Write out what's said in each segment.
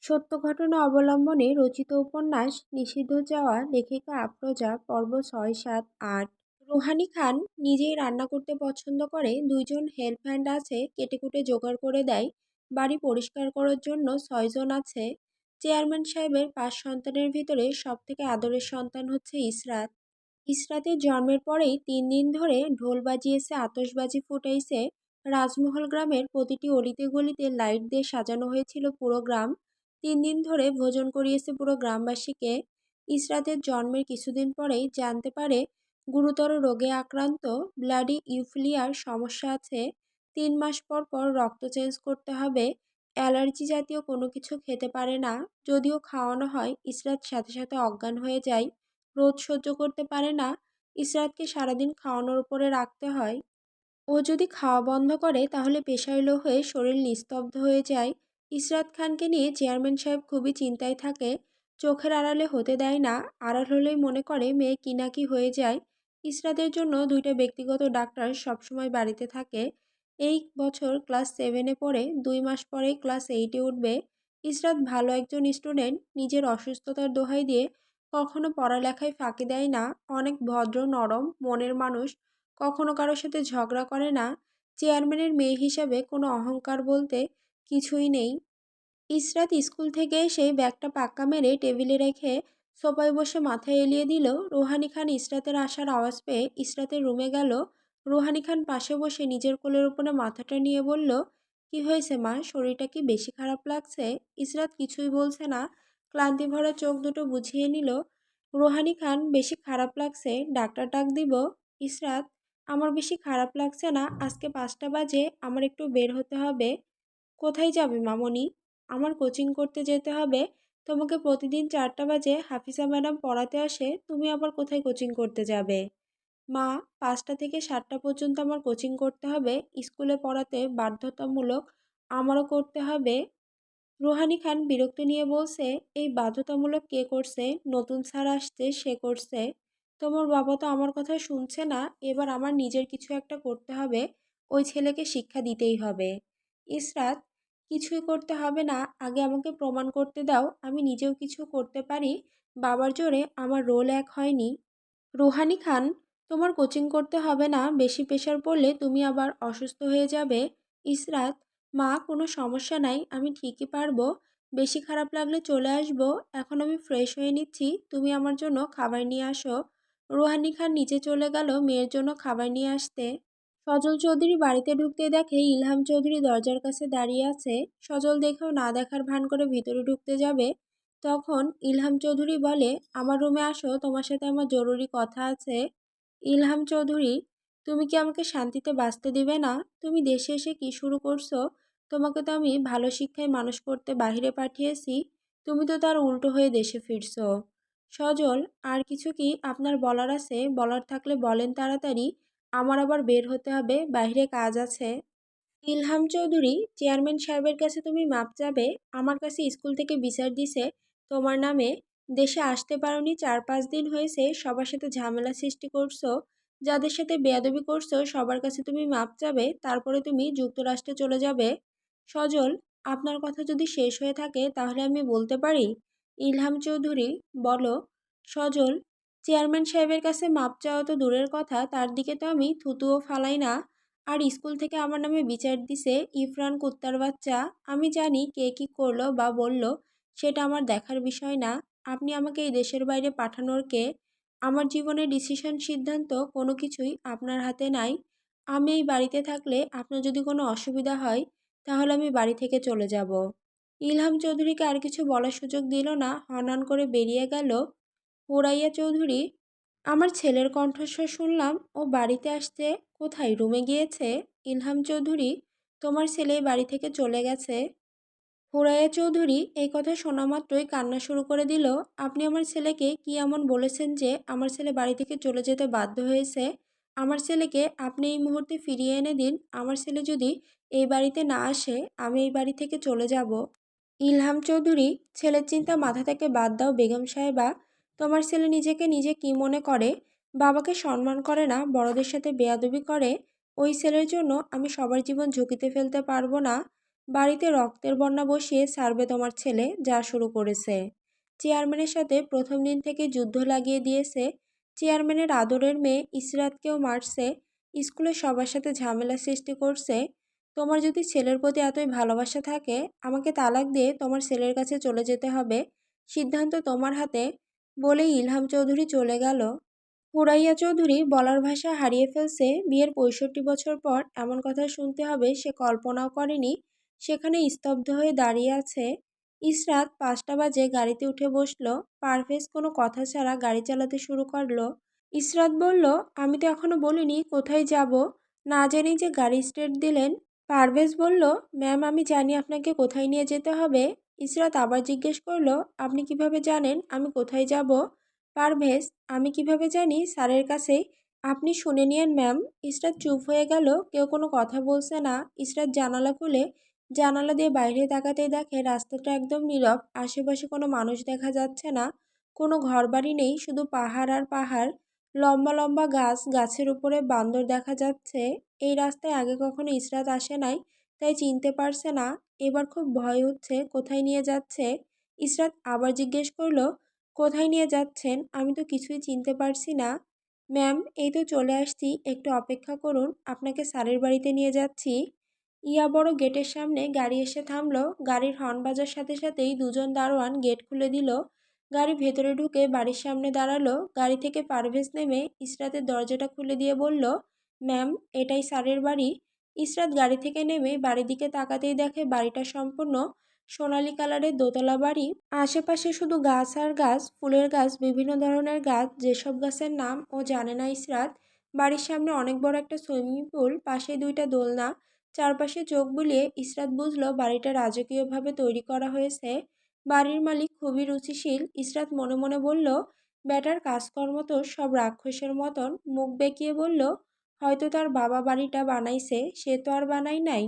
সত্য ঘটনা অবলম্বনে রচিত উপন্যাস নিষিদ্ধ যাওয়া লেখিকা আফরোজা পর্ব ৬, ৭, ৮। রুহানি খান নিজেই রান্না করতে পছন্দ করে, দুইজন হেল্প হ্যান্ড আছে, কেটেকুটে জোগাড় করে দেয়। বাড়ি পরিষ্কার করার জন্য ৬ জন আছে। চেয়ারম্যান সাহেবের ৫ সন্তানের ভিতরে সব থেকে আদরের সন্তান হচ্ছে ইসরাত। ইসরাতের জন্মের পরেই ৩ দিন ধরে ঢোল বাজিয়েছে, আতশবাজি ফুটাইছে। রাজমহল গ্রামের প্রতিটি অলিতে গলিতে লাইট দিয়ে সাজানো হয়েছিল পুরো গ্রাম। ৩ দিন ধরে ভোজন করিয়েছে পুরো গ্রামবাসীকে। ইসরাতের জন্মের কিছুদিন পরেই জানতে পারে গুরুতর রোগে আক্রান্ত, ব্লাডি ইউফিলিয়ার সমস্যা আছে। ৩ মাস পর পর রক্ত চেঞ্জ করতে হবে। অ্যালার্জি জাতীয় কোনো কিছু খেতে পারে না। যদিও খাওয়ানো হয়, ইসরাত সাথে সাথে অজ্ঞান হয়ে যায়। রোদ সহ্য করতে পারে না। ইসরাতকে সারাদিন খাওয়ানোর উপরে রাখতে হয়। ও যদি খাওয়া বন্ধ করে তাহলে পেশাইলো হয়ে শরীর নিস্তব্ধ হয়ে যায়। ইসরাত খানকে নিয়ে চেয়ারম্যান সাহেব খুবই চিন্তায় থাকে। চোখের আড়ালে হতে দেয় না। আড়াল হলেই মনে করে মেয়ে কি না কি হয়ে যায়। ইসরাতের জন্য 2টা ব্যক্তিগত ডাক্তার সবসময় বাড়িতে থাকে। এই বছর ক্লাস 7-এ পড়ে, 2 মাস পরেই ক্লাস 8-এ উঠবে। ইসরাত ভালো একজন স্টুডেন্ট, নিজের অসুস্থতার দোহাই দিয়ে কখনো পড়ালেখায় ফাঁকি দেয় না। অনেক ভদ্র, নরম মনের মানুষ, কখনো কারোর সাথে ঝগড়া করে না। চেয়ারম্যানের মেয়ে হিসাবে কোনো অহংকার বলতে কিছুই নেই। ইসরাত স্কুল থেকে এসে ব্যাগটা পাক্কা মেরে টেবিলে রেখে সোফায় বসে মাথা এলিয়ে দিল। রুহানি খান ইসরাতের আসার আওয়াজ পেয়ে ইসরাতের রুমে গেল। রুহানি খান পাশে বসে নিজের কোলের উপরে মাথাটা নিয়ে বলল, কি হয়েছে মা, শরীরটা কি বেশি খারাপ লাগছে? ইসরাত কিছুই বলছে না, ক্লান্তি ভরা চোখ দুটো বুঝিয়ে নিল। রুহানি খান, বেশি খারাপ লাগছে, ডাক্তার ডাক দিব? ইসরাত, আমার বেশি খারাপ লাগছে না, আজকে 5টা বাজে, আমার একটু বের হতে হবে। কোথায় যাবে মামনি? আমার কোচিং করতে যেতে হবে। তোমাকে প্রতিদিন 4টা বাজে হাফিজা ম্যাডাম পড়াতে আসে, তুমি আবার কোথায় কোচিং করতে যাবে? মা, 5টা থেকে 7টা পর্যন্ত আমার কোচিং করতে হবে। স্কুলে পড়াতে বাধ্যতামূলক, আমারও করতে হবে। রুহানি খান বিরক্তি নিয়ে বলছে, এই বাধ্যতামূলক কে করছে? নতুন স্যার আসছে, সে করছে। তোমার বাবা তো আমার কথা শুনছে না। এবার আমার নিজের কিছু একটা করতে হবে। ওই ছেলেকে শিক্ষা দিতেই হবে। ইসরাত, কিছুই করতে হবে না, আগে আমাকে প্রমাণ করতে দাও আমি নিজেও কিছু করতে পারি। বাবার জোরে আমার রোল এক হয়নি। রুহানি খান, তোমার কোচিং করতে হবে না, বেশি প্রেশার পড়লে তুমি আবার অসুস্থ হয়ে যাবে। ইসরাত, মা কোনো সমস্যা নাই, আমি ঠিকই পারবো। বেশি খারাপ লাগলে চলে আসবো। এখন আমি ফ্রেশ হয়ে নিচ্ছি, তুমি আমার জন্য খাবার নিয়ে আসো। রুহানি খান নিচে চলে গেল মেয়ের জন্য খাবার নিয়ে আসতে। সজল চৌধুরী বাড়িতে ঢুকতে দেখে ইলহাম চৌধুরী দরজার কাছে দাঁড়িয়ে আছে। সজল দেখেও না দেখার ভান করে ভিতরে ঢুকতে যাবে। তখন ইলহাম চৌধুরী বলে, আমার রুমে আসো, তোমার সাথে আমার জরুরি কথা আছে। ইলহাম চৌধুরী, তুমি কি আমাকে শান্তিতে বাঁচতে দিবে না? তুমি দেশে এসে কি শুরু করছো? তোমাকে তো আমি ভালো শিক্ষায় মানুষ করতে বাইরে পাঠিয়েছি, তুমি তো তার উল্টো হয়ে দেশে ফিরছো। সজল, আর কিছু কি আপনার বলার আছে? বলার থাকলে বলেন তাড়াতাড়ি, আমার আবার বের হতে হবে, বাইরে কাজ আছে। ইলহাম চৌধুরী, চেয়ারম্যান সাহেবের কাছে তুমি মাপ চাবে। আমার কাছে স্কুল থেকে বিচার দিছে তোমার নামে। দেশে আসতে পারোনি, 4-5 দিন হয়েছে, সবার সাথে ঝামেলা সৃষ্টি করছো। যাদের সাথে বেয়াদবি করছো সবার কাছে তুমি মাপ চাবে, তারপরে তুমি যুক্তরাষ্ট্রে চলে যাবে। সজল, আপনার কথা যদি শেষ হয়ে থাকে তাহলে আমি বলতে পারি। ইলহাম চৌধুরী, বলো। সজল, চেয়ারম্যান সাহেবের কাছে মাপ চাওয়া তো দূরের কথা, তার দিকে তো আমি থুতুও ফালাই না। আর স্কুল থেকে আমার নামে বিচার দিছে ইফরান কুত্তার বাচ্চা। আমি জানি কে কি করলো বা বলল, সেটা আমার দেখার বিষয় না। আপনি আমাকে এই দেশের বাইরে পাঠানোর কে? আমার জীবনের ডিসিশন, সিদ্ধান্ত কোনো কিছুই আপনার হাতে নাই। আমি এই বাড়িতে থাকলে আপনার যদি কোনো অসুবিধা হয় তাহলে আমি বাড়ি থেকে চলে যাব। ইলহাম চৌধুরীকে আর কিছু বলার সুযোগ দিল না, হনহন করে বেরিয়ে গেল। হুরাইয়া চৌধুরী, আমার ছেলের কণ্ঠস্বর শুনলাম, ও বাড়িতে আসছে। কোথায়, রুমে গিয়েছে? ইলহাম চৌধুরী, তোমার ছেলে বাড়ি থেকে চলে গেছে। হুরাইয়া চৌধুরী এই কথা শোনা মাত্রই কান্না শুরু করে দিল। আপনি আমার ছেলেকে কি এমন বলেছেন যে আমার ছেলে বাড়ি থেকে চলে যেতে বাধ্য হয়েছে? আমার ছেলেকে আপনি এই মুহূর্তে ফিরিয়ে এনে দিন। আমার ছেলে যদি এই বাড়িতে না আসে আমি এই বাড়ি থেকে চলে যাব। ইলহাম চৌধুরী, ছেলের চিন্তা মাথা থেকে বাদ দাও বেগম সাহেবা। তোমার ছেলে নিজেকে নিজে কি মনে করে? বাবাকে সম্মান করে না, বড়দের সাথে বেয়াদবি করে। ওই ছেলের জন্য আমি সবার জীবন ঝুঁকিতে ফেলতে পারবো না। বাড়িতে রক্তের বন্যা বসিয়ে ছাড়বে তোমার ছেলে, যা শুরু করেছে। চেয়ারম্যানের সাথে প্রথম দিন থেকে যুদ্ধ লাগিয়ে দিয়েছে। চেয়ারম্যানের আদরের মেয়ে ইসরাতকেও মারছে। স্কুলে সবার সাথে ঝামেলা সৃষ্টি করছে। তোমার যদি ছেলের প্রতি এতই ভালোবাসা থাকে, আমাকে তালাক দিয়ে তোমার ছেলের কাছে চলে যেতে হবে। সিদ্ধান্ত তোমার হাতে। বলেই ইলহাম চৌধুরী চলে গেল। হুরাইয়া চৌধুরী বলার ভাষা হারিয়ে ফেলছে। বিয়ের ৬৫ বছর পর এমন কথা শুনতে হবে সে কল্পনাও করেনি। সেখানে স্তব্ধ হয়ে দাঁড়িয়ে আছে। ইসরাত ৫টা বাজে গাড়িতে উঠে বসলো। পারভেজ কোনো কথা ছাড়া গাড়ি চালাতে শুরু করলো। ইসরাত বলল, আমি তো এখনো বলিনি কোথায় যাব। না জানি যে গাড়ি স্টার্ট দিলেন। পারভেজ বলল, ম্যাম আমি জানি আপনাকে কোথায় নিয়ে যেতে হবে। ইসরাত আবার জিজ্ঞেস করলো, আপনি কিভাবে জানেন আমি কোথায় যাব? পারভেজ, আমি কিভাবে জানি স্যারের কাছেই। আপনি শুনে নিয়েন ম্যাম। ইসরাত চুপ হয়ে গেল। কেউ কোনো কথা বলছে না। ইসরাত জানালা খুলে জানালা দিয়ে বাইরে তাকাতেই দেখে রাস্তাটা একদম নীরব। আশেপাশে কোনো মানুষ দেখা যাচ্ছে না। কোনো ঘরবাড়ি নেই, শুধু পাহাড় আর পাহাড়। লম্বা লম্বা গাছ, গাছের উপরে বান্দর দেখা যাচ্ছে। এই রাস্তায় আগে কখনো ইসরাত আসে নাই, তাই চিনতে পারছে না। এবার খুব ভয় হচ্ছে, কোথায় নিয়ে যাচ্ছে। ইসরাত আবার জিজ্ঞেস করলো, কোথায় নিয়ে যাচ্ছেন? আমি তো কিছুই চিনতে পারছি না। ম্যাম এই তো চলে আসছি, একটু অপেক্ষা করুন, আপনাকে স্যারের বাড়িতে নিয়ে যাচ্ছি। ইয়া বড় গেটের সামনে গাড়ি এসে থামলো। গাড়ির হর্ন বাজার সাথে সাথেই দুজন দারোয়ান গেট খুলে দিল। গাড়ি ভেতরে ঢুকে বাড়ির সামনে দাঁড়ালো। গাড়ি থেকে পারভেজ নেমে ইসরাতের দরজাটা খুলে দিয়ে বলল, ম্যাম এটাই স্যারের বাড়ি। ইসরাত গাড়ি থেকে নেমে বাড়ির দিকে তাকাতেই দেখে বাড়িটা সম্পূর্ণ সোনালী কালারের দোতলা বাড়ি। আশেপাশে শুধু গাছ আর গাছ, ফুলের গাছ, বিভিন্ন ধরনের গাছ, যেসব গাছের নাম ও জানে না ইসরাত। বাড়ির সামনে অনেক বড় একটা সুইমিং পুল, পাশে দুইটা দোলনা। চারপাশে চোখ বুলিয়ে ইসরাত বুঝলো বাড়িটা রাজকীয়ভাবে তৈরি করা হয়েছে। বাড়ির মালিক খুবই রুচিশীল। ইসরাত মনে মনে বলল, বেটার কাজকর্ম তো সব রাক্ষসের মতন। মুখ বেঁকিয়ে বলল, হয়তো তার বাবা বাড়িটা বানাইছে, সে তো আর বানাই নাই।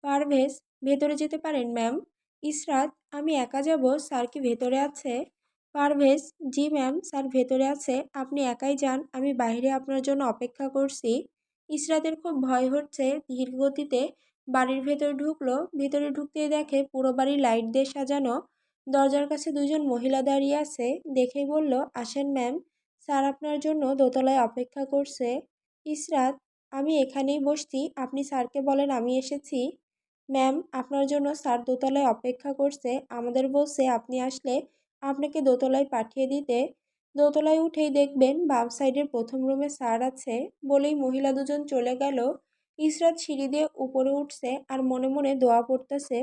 পারভেজ, ভেতরে যেতে পারেন ম্যাম। ইসরাত, আমি একা যাব, স্যার কি ভেতরে আছে? পারভেজ, জি ম্যাম, স্যার ভেতরে আছে, আপনি একাই যান, আমি বাইরে আপনার জন্য অপেক্ষা করছি। ইসরাতের খুব ভয় হচ্ছে। ধীর গতিতে বাড়ির ভেতর ঢুকলো। ভেতরে ঢুকতেই দেখে পুরো বাড়ি লাইট দিয়ে সাজানো। দরজার কাছে দুজন মহিলা দাঁড়িয়ে আছে। দেখেই বলল, আসেন ম্যাম, স্যার আপনার জন্য দোতলায় অপেক্ষা করছে। ইসরাত, আমি এখানেই বসছি, আপনি স্যারকে বলেন আমি এসেছি। ম্যাম আপনার জন্য স্যার দোতলায় অপেক্ষা করছে, আমাদের বলছে আপনি আসলে আপনাকে দোতলায় পাঠিয়ে দিতে। দোতলায় উঠেই দেখবেন বাম সাইডের প্রথম রুমে স্যার আছে। বলেই মহিলা দুজন চলে গেল। ইসরাত সিঁড়ি দিয়ে উপরে উঠছে আর মনে মনে দোয়া পড়তেছে।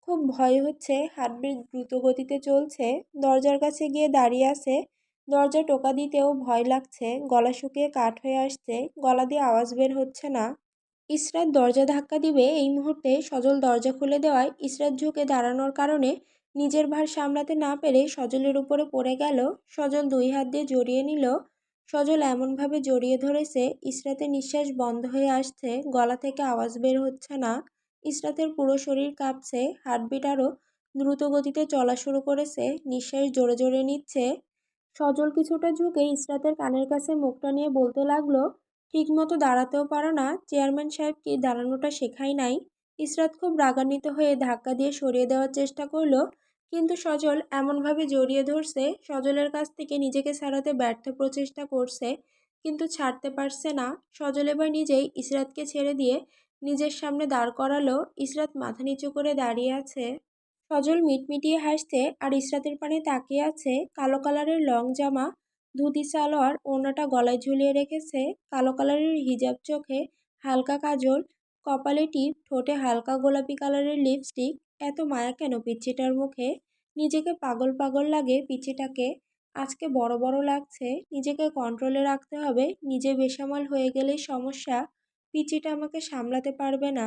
খুব ভয় হচ্ছে, হার্টবিট দ্রুত গতিতে চলছে। দরজার কাছে গিয়ে দাঁড়িয়ে আছে। দরজা টোকা দিতেও ভয় লাগছে। গলা শুকিয়ে কাঠ হয়ে আসছে, গলা দিয়ে আওয়াজ বের হচ্ছে না। ইসরাত দরজা ধাক্কা দিবে এই মুহূর্তে সজল দরজা খুলে দেওয়ায় ইসরাত ঝুঁকে দাঁড়ানোর কারণে নিজের ভার সামলাতে না পেরে সজলের উপরে পড়ে গেল। সজল দুই হাত দিয়ে জড়িয়ে নিল। সজল এমনভাবে জড়িয়ে ধরেছে ইসরাতের নিঃশ্বাস বন্ধ হয়ে আসছে, গলা থেকে আওয়াজ বের হচ্ছে না। ইসরাতের পুরো শরীর কাঁপছে, হার্টবিট আরও দ্রুত গতিতে চলা শুরু করেছে, নিঃশ্বাস জোরে জোরে নিচ্ছে। সজল কিছুটা ঝুঁকে ইসরাতের কানের কাছে মুখটা নিয়ে বলতে লাগলো, ঠিকমতো দাঁড়াতেও পারো না, চেয়ারম্যান সাহেব কি দাঁড়ানোটা শেখাই নাই? ইসরাত খুব রাগান্বিত হয়ে ধাক্কা দিয়ে সরিয়ে দেওয়ার চেষ্টা করলো, কিন্তু সজল এমনভাবে জড়িয়ে ধরছে, সজলের কাছ থেকে নিজেকে ছাড়াতে ব্যর্থ প্রচেষ্টা করছে, কিন্তু ছাড়তে পারছে না। সজল এবার নিজেই ইসরাতকে ছেড়ে দিয়ে নিজের সামনে দাঁড় করালো। ইসরাত মাথা নিচু করে দাঁড়িয়ে আছে। সজল মিটমিটিয়ে হাসছে আর ইসরাতের পানে তাকিয়ে আছে। কালো কালারের লং জামা, ধুতি সালোয়ার, ওড়নাটা গলায় ঝুলিয়ে রেখেছে। কালো কালারের হিজাব, চোখে হালকা কাজল, কপালে টিপ, ঠোঁটে হালকা গোলাপি কালারের লিপস্টিক। এত মায়া কেন পিচ্চিটার মুখে? নিজেকে পাগল পাগল লাগে পিচ্চিটাকে। আজকে বড় বড় লাগছে, নিজেকে কন্ট্রোলে রাখতে হবে। নিজে বেসামাল হয়ে গেলেই সমস্যা। পিচ্চিটা আমাকে সামলাতে পারবে না।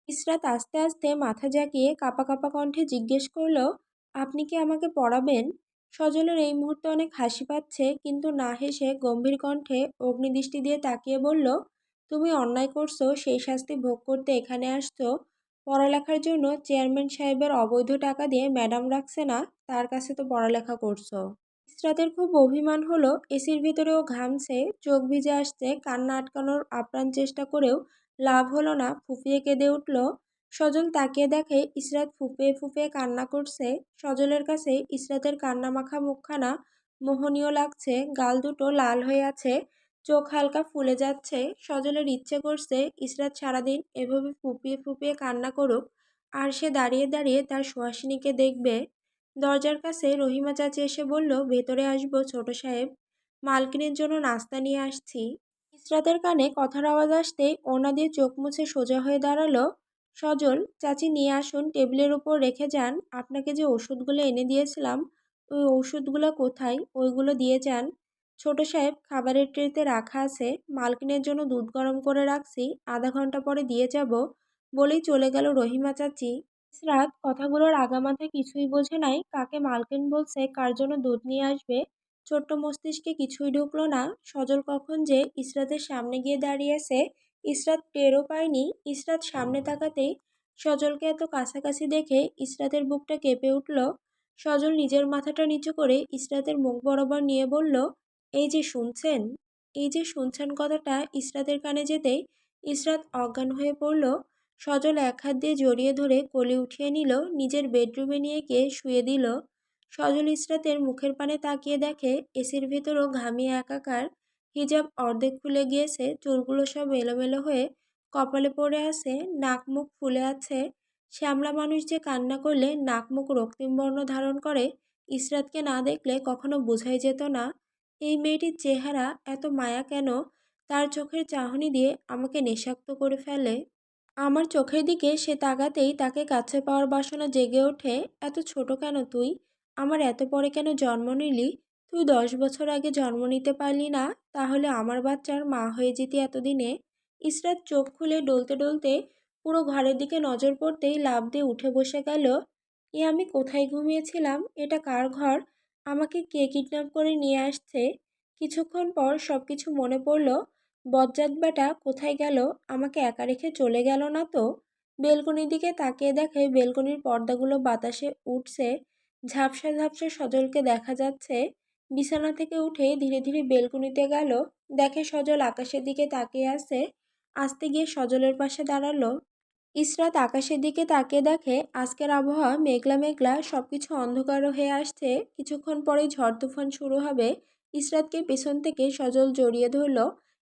ইসরাত আস্তে আস্তে মাথা জাঁকিয়ে কাঁপা কাঁপা কণ্ঠে জিজ্ঞেস করল, আপনি কি আমাকে পড়াবেন? সজলের এই মুহূর্তে অনেক হাসি পাচ্ছে, কিন্তু না হেসে গম্ভীর কণ্ঠে অগ্নিদৃষ্টি দিয়ে তাকিয়ে বলল, তুমি অন্যায় করছো, সেই শাস্তি ভোগ করতে এখানে আসছো। পড়ালেখার জন্য চেয়ারম্যান সাহেবের অবৈধ টাকা দিয়ে ম্যাডাম রাখছে না, তার কাছে তো পড়ালেখা করছো। ইসরাতের খুব অভিমান হলো। এসির ভিতরেও ঘামছে, চোখ ভিজে আসছে, কান্না আটকানোর আপ্রাণ চেষ্টা করেও লাভ হলো না, ফুঁপিয়ে কেঁদে উঠল। সজল তাকিয়ে দেখে ইসরাত ফুঁপিয়ে ফুঁপিয়ে কান্না করছে। সজলের কাছে ইসরাতের কান্নামাখা মুখখানা মোহনীয় লাগছে, গাল দুটো লাল হয়ে আছে, চোখ হালকা ফুলে যাচ্ছে। সজলের ইচ্ছে করছে ইসরাত সারাদিন এভাবে ফুঁপিয়ে ফুঁপিয়ে কান্না করুক, আর সে দাঁড়িয়ে দাঁড়িয়ে তার সুহাসিনীকে দেখবে। দরজার কাছে রহিমা চাচি এসে বলল, ভেতরে আসবো ছোট সাহেব? মালকিনের জন্য নাস্তা নিয়ে আসছি। ইসরাতের কানে কথার আওয়াজ আসতেই ওনা দিয়ে চোখ মুছে সোজা হয়ে দাঁড়ালো। সজল চাচি, নিয়ে আসুন, টেবিলের উপর রেখে যান। আপনাকে যে ওষুধগুলো এনে দিয়েছিলাম, ওই ওষুধগুলো কোথায়? ওইগুলো দিয়ে যান। ছোট সাহেব, খাবারের ট্রেতে রাখা আছে, মালকিনের জন্য দুধ গরম করে রাখছি, আধা ঘন্টা পরে দিয়ে যাব, বলেই চলে গেল রহিমা চাচি। ইসরাত কথাগুলোর আগামাথা কিছুই বোঝে নাই, কাকে মালকিন বলছে, কার জন্য দুধ নিয়ে আসবে, ছোট্ট মস্তিষ্কে কিছুই ঢুকলো না। সজল কখন যে ইসরাতের সামনে গিয়ে দাঁড়িয়েছে ইসরাত টেরও পায়নি। ইসরাত সামনে তাকাতেই সজলকে এত কাছাকাছি দেখে ইসরাতের বুকটা কেঁপে উঠল। সজল নিজের মাথাটা নিচু করে ইসরাতের মুখ বরাবর নিয়ে বলল, এই যে শুনছেন? এই যে শুনছেন কথাটা ইসরাতের কানে যেতেই ইসরাত অজ্ঞান হয়ে পড়ল। সজল এক হাত দিয়ে জড়িয়ে ধরে কোলে উঠিয়ে নিল, নিজের বেডরুমে নিয়ে গিয়ে শুয়ে দিল। সজল ইসরাতের মুখের পানে তাকিয়ে দেখে এসির ভেতরও ঘামিয়ে একাকার। হিজাব অর্ধেক খুলে গিয়েছে, চুলগুলো সব এলোমেলো হয়ে কপালে পড়ে আছে, নাক মুখ ফুলে আছে। শ্যামলা মানুষ যে কান্না করলে নাক মুখ রক্তিম বর্ণ ধারণ করে, ইসরাতকে না দেখলে কখনো বোঝাই যেত না। এই মেয়েটির চেহারা, এত মায়া কেন? তার চোখের চাহনি দিয়ে আমাকে নেশাক্ত করে ফেলে। আমার চোখের দিকে সে তাকাতেই তাকে কাছে পাওয়ার বাসনা জেগে ওঠে। এত ছোট কেন তুই? আমার এত পরে কেন জন্ম নিলি? তুই 10 বছর আগে জন্ম নিতে পারলি না? তাহলে আমার বাচ্চার মা হয়ে যেতি এতদিনে। ইসরাত চোখ খুলে ডলতে ডলতে পুরো ঘরের দিকে নজর পড়তেই লাফ দিয়ে উঠে বসে গেল। এ আমি কোথায় ঘুমিয়েছিলাম? এটা কার ঘর? আমাকে কে কিডন্যাপ করে নিয়ে আসছে? কিছুক্ষণ পর সবকিছু মনে পড়ল। বজ্জাত বেটা কোথায় গেল? আমাকে একা রেখে চলে গেল না তো? বেলকনির দিকে তাকিয়ে দেখে বেলকনির পর্দাগুলো বাতাসে উঠছে, ঝাপসা ঝাপসা সজলকে দেখা যাচ্ছে। বিছানা থেকে উঠে ধীরে ধীরে বেলকনিতে গেল, দেখে সজল আকাশের দিকে তাকিয়ে আছে। আস্তে গিয়ে সজলের পাশে দাঁড়ালো। ইসরাত আকাশের দিকে তাকিয়ে দেখে আজকের আবহাওয়া মেঘলা মেঘলা, সবকিছু অন্ধকার হয়ে আসছে, কিছুক্ষণ পরেই ঝড় তুফান শুরু হবে। ইসরাতকে পেছন থেকে সজল জড়িয়ে ধরল।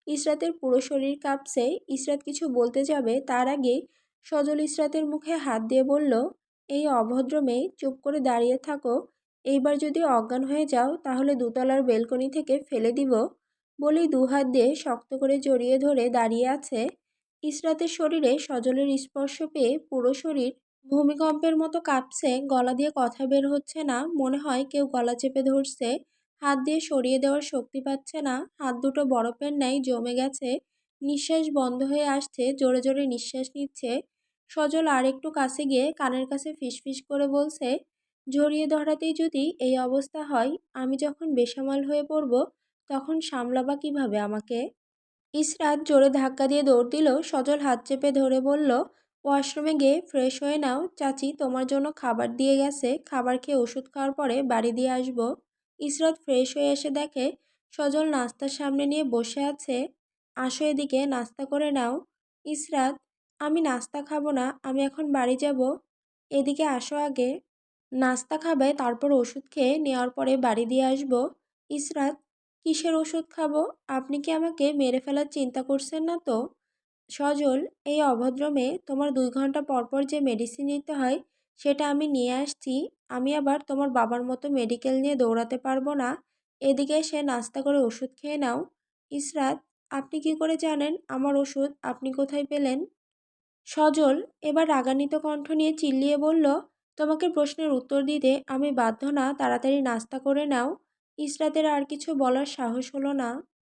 ইসরাতের পুরো শরীর কাঁপছে। ইসরাত কিছু বলতে যাবে, তার আগেই সজল ইসরাতের মুখে হাত দিয়ে বলল, এই অভদ্র মেয়ে, চুপ করে দাঁড়িয়ে থাকো। এইবার যদি অজ্ঞান হয়ে যাও তাহলে দোতলার বেলকনি থেকে ফেলে দিব। বলেই দুহাত দিয়ে শক্ত করে জড়িয়ে ধরে দাঁড়িয়ে আছে। ইসরাতের শরীরে সজলের স্পর্শ পেয়ে পুরো শরীর ভূমিকম্পের মতো কাঁপছে, গলা দিয়ে কথা বের হচ্ছে না, মনে হয় কেউ গলা চেপে ধরছে। হাত দিয়ে সরিয়ে দেওয়ার শক্তি পাচ্ছে না, হাত দুটো বরফের ন্যায় জমে গেছে, নিঃশ্বাস বন্ধ হয়ে আসছে, জোরে জোরে নিঃশ্বাস নিচ্ছে। সজল আর একটু কাছে গিয়ে কানের কাছে ফিসফিস করে বলছে, জড়িয়ে ধরাতেই যদি এই অবস্থা হয়, আমি যখন বেসামাল হয়ে পড়ব তখন সামলাবা কিভাবে আমাকে? ইসরাত জোরে ধাক্কা দিয়ে দৌড় দিল। সজল হাত চেপে ধরে বলল, ওয়াশরুমে গিয়ে ফ্রেশ হয়ে নাও, চাচি তোমার জন্য খাবার দিয়ে গেছে, খাবার খেয়ে ওষুধ খাওয়ার পরে বাড়ি দিয়ে আসবো। ইসরাত ফ্রেশ হয়ে এসে দেখে সজল নাস্তার সামনে নিয়ে বসে আছে। আসো এদিকে, নাস্তা করে নাও। ইসরাত, আমি নাস্তা খাবো না, আমি এখন বাড়ি যাব। এদিকে আসো আগে। নাস্তা খাবে, তারপর ওষুধ খেয়ে নেওয়ার পরে বাড়ি দিয়ে আসবো। ইসরাত, কিসের ওষুধ খাবো? আপনি কি আমাকে মেরে ফেলার চিন্তা করছেন না তো? সজল, এই অভদ্র মেয়ে, তোমার 2 ঘন্টা পর পর যে মেডিসিন নিতে হয় সেটা আমি নিয়ে আসছি। আমি আবার তোমার বাবার মতো মেডিকেল নিয়ে দৌড়াতে পারবো না। এদিকে এসে নাস্তা করে ওষুধ খেয়ে নাও। ইসরাত, আপনি কি করে জানেন আমার ওষুধ আপনি কোথায় পেলেন? সজল এবার রাগান্বিত কণ্ঠ নিয়ে চিল্লিয়ে বলল, তোমাকে প্রশ্নের উত্তর দিতে আমি বাধ্য না, তাড়াতাড়ি নাস্তা করে নাও। ইসরাতের আর কিছু বলার সাহস হলো না।